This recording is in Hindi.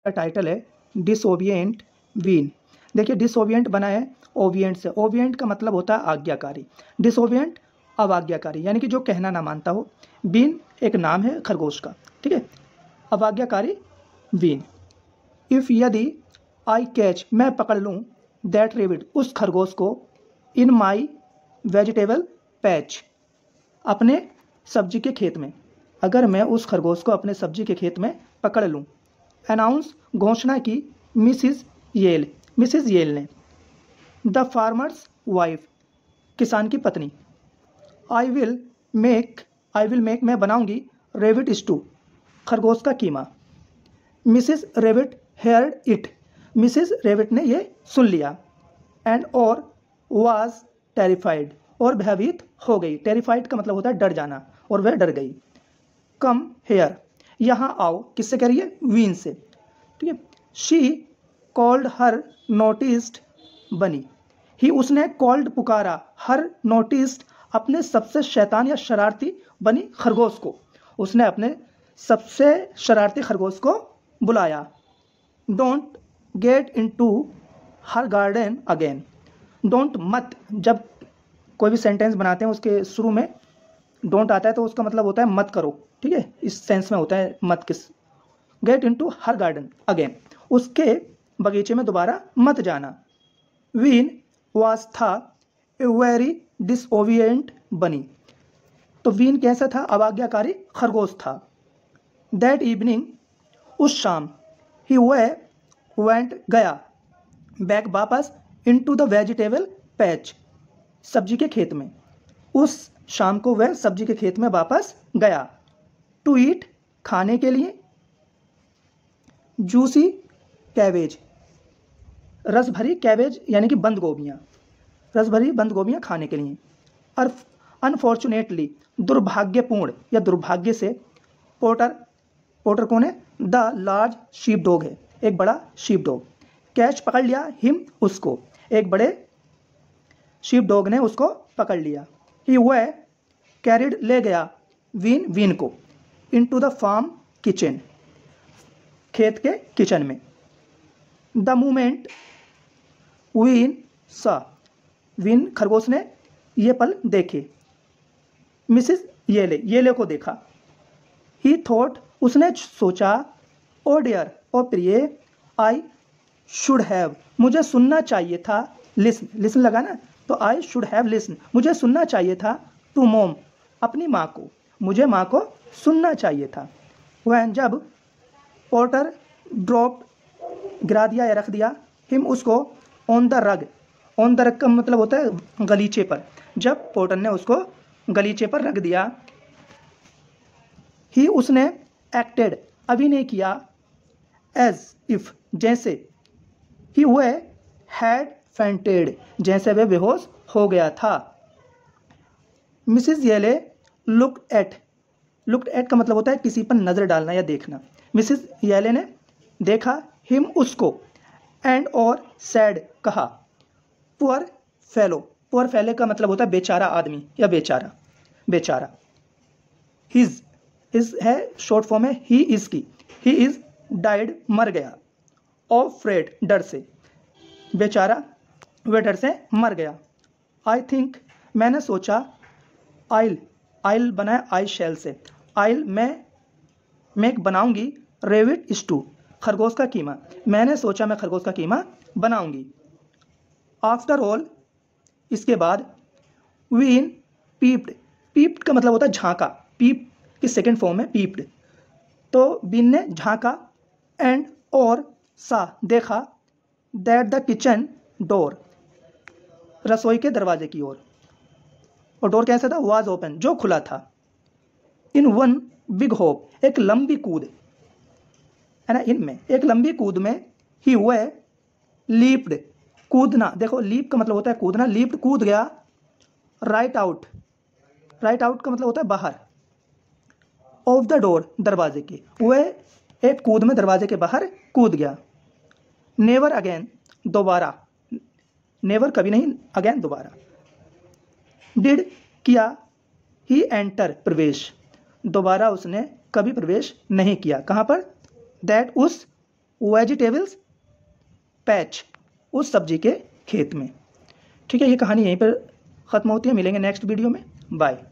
टाइटल है डिसोबिएंट वीन। देखिए डिसोबिएंट बना है ओबिएंट से। ओबिएंट का मतलब होता है आज्ञाकारी, डिसोबिएंट अवाज्ञाकारी, यानी कि जो कहना ना मानता हो। बीन एक नाम है खरगोश का, ठीक है। अवाज्ञाकारी बीन। इफ यदि आई कैच मैं पकड़ लूँ दैट रेबिट उस खरगोश को इन माई वेजिटेबल पैच अपने सब्जी के खेत में, अगर मैं उस खरगोश को अपने सब्जी के खेत में पकड़ लूँ। अनाउंस घोषणा की मिसिज येल ने। द फार्मर्स वाइफ किसान की पत्नी। आई विल मेक मैं बनाऊंगी रेबिट स्टू खरगोश का कीमा। Mrs rabbit heard it Mrs rabbit ने यह सुन लिया। एंड और वाज टेरिफाइड और भयभीत हो गई। टेरिफाइड का मतलब होता है डर जाना, और वह डर गई। कम हेयर यहाँ आओ किससे करिए? वीन से, ठीक है। शी कॉल्ड हर नोटिस्ड बनी। ही उसने कॉल्ड पुकारा हर नोटिस्ड अपने सबसे शैतान या शरारती बनी खरगोश को। उसने अपने सबसे शरारती खरगोश को बुलाया। Don't get into her garden again. Don't मत, जब कोई भी सेंटेंस बनाते हैं उसके शुरू में डोंट आता है तो उसका मतलब होता है मत करो, ठीक है। इस सेंस में होता है मत किस। गेट इनटू हर गार्डन अगेन उसके बगीचे में दोबारा मत जाना। वीन वाज था ए वेरी डिसओबिएंट बनी। तो वीन कैसा था? अवाज्ञाकारी खरगोश था। दैट इवनिंग उस शाम ही वेंट गया बैक वापस इनटू द वेजिटेबल पैच सब्जी के खेत में। उस शाम को वह सब्जी के खेत में वापस गया। टू ईट खाने के लिए। जूसी कैबेज रस भरी कैबेज यानी कि बंद गोभियाँ, रस भरी बंद गोभियाँ खाने के लिए। और अनफॉर्चुनेटली दुर्भाग्यपूर्ण या दुर्भाग्य से पोर्टर कौन है? द लार्ज शीप डॉग है, एक बड़ा शीप डॉग। कैच पकड़ लिया हिम उसको, एक बड़े शीप डॉग ने उसको पकड़ लिया। ही वह कैरिड ले गया वीन को इनटू द फार्म किचन खेत के किचन में। द मोमेंट वीन सा वीन खरगोश ने ये पल देखे मिसिज येले को देखा। ही थॉट उसने सोचा ओ डियर ओ प्रिय आई शुड हैव मुझे सुनना चाहिए था। लिसन लगा ना, तो आई शुड हैव लिसन मुझे सुनना चाहिए था। टू मॉम अपनी माँ को, मुझे माँ को सुनना चाहिए था। वह जब पोर्टर ड्रॉप गिरा दिया या रख दिया हिम उसको ऑन द रग का मतलब होता है गलीचे पर। जब पोर्टर ने उसको गलीचे पर रख दिया। ही उसने एक्टेड अभिनय किया एज इफ जैसे ही वह हैड फेंटेड जैसे वह बेहोश हो गया था। मिसिज येले लुक्ड एट का मतलब होता है किसी पर नजर डालना या देखना। मिसिज येले ने देखा हिम उसको एंड और सैड कहा पुअर फेलो का मतलब होता है बेचारा आदमी या बेचारा। हिज है शॉर्ट फॉर्म है ही इज की। ही इज डाइड मर गया। ऑफ फ्रेड डर से, बेचारा वह डर से मर गया। आई थिंक मैंने सोचा आइल बनाया आई शैल से। आइल मैं बनाऊंगी रेविट स्टू खरगोश का कीमा। मैंने सोचा मैं खरगोश का कीमा बनाऊंगी। आफ्टर ऑल इसके बाद वीन पीप्ड का मतलब होता है झांका। पीप की सेकेंड फॉर्म है पीप्ड। तो बीन ने झांका एंड और सा देखा दैट द किचन डोर रसोई के दरवाजे की ओर। और डोर कैसा था? वाज ओपन जो खुला था। इन वन बिग होप एक लंबी कूद है ना, इनमें एक लंबी कूद में ही वह लीप्ड कूदना। देखो लीप का मतलब होता है कूदना। लीप्ड कूद गया। राइट आउट का मतलब होता है बाहर। ऑफ द डोर दरवाजे के, वह एक कूद में दरवाजे के बाहर कूद गया। नेवर अगेन दोबारा, नेवर कभी नहीं, अगेन दोबारा। डिड किया ही एंटर प्रवेश, दोबारा उसने कभी प्रवेश नहीं किया। कहाँ पर? दैट उस वेजिटेबल्स पैच, उस सब्जी के खेत में। ठीक है, ये कहानी यहीं पर ख़त्म होती है। मिलेंगे नेक्स्ट वीडियो में। बाय।